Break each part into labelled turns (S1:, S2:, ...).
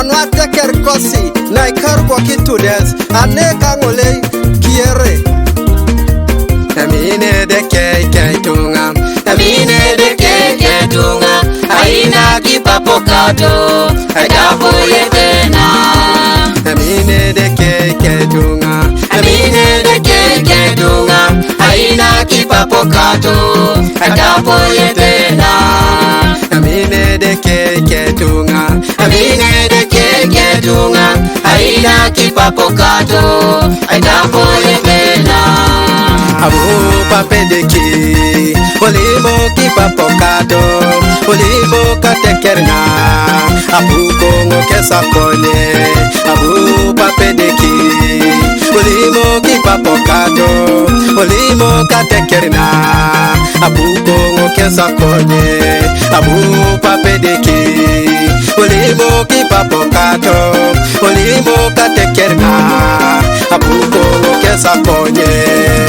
S1: Anwa teker kosi na ikargo kitudes aneka ngole kiere.
S2: Amine de keke tunga, amine de keke tunga, aina kipapokato, ajabu yetena. Amine de keke tunga, amine de keke tunga, aina kipapokato, ajabu yetena. Amine de keke tunga, amine de keke tunga, aina kipapokato, ajabu yetena. Abu papedeki, olimo kipapokado, olimo katekerna, abu kongo kesa konye. Abu papedeki, olimo kipapokado, olimo katekerna, abu kongo kesa konye. Abu papedeki, olimo kipapokado, olimo katekerna, abu kongo kesa konye.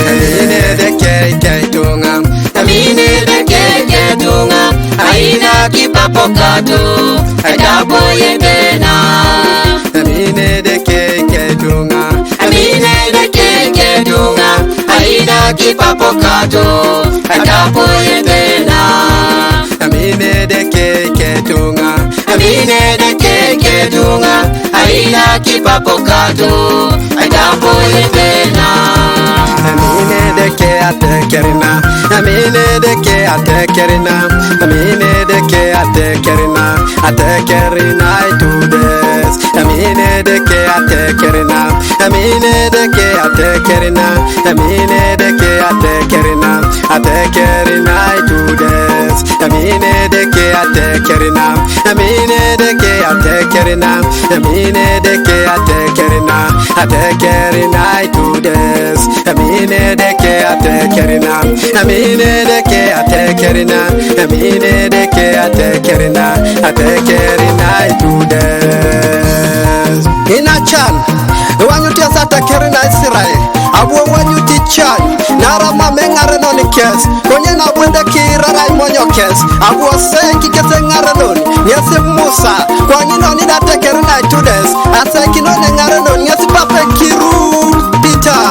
S2: Amine de keke tunga, amine de keke tunga, aina kipapokato, ajabu yetena. Amine de keke tunga, amine de keke tunga, aina kipapokato, ajabu yetena. Amine de keke tunga, amine de keke tunga, aina kipapokato, ajabu yetena. Amine de ke atekerina, amine de ke atekerina, amine de ke atekerina, atekerina itudes. Amine de ke atekerina, amine de ke atekerina, amine de ke atekerina, atekerina itudes. Amine de ke atekerina, amine de ke atekerina, amine de ke atekerina, atekerina itudes. Amine de ke atekerina, amine de ke atekerina, amine de ke atekerina, atekerina itudes.
S1: Inachan wanyuti asata kerina Israel abu wanyuti chan narama mengare noni kes konye na bwende kirara imonyo kes abu senki kete ngare noni nyesi Musa kwa nino nida tekerina itudes aseki noni ngare noni nyesi pape kiru Peter.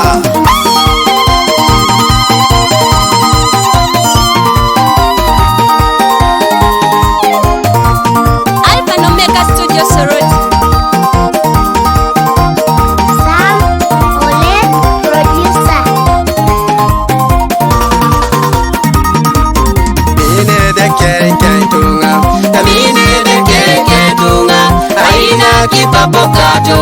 S2: Kipapokato,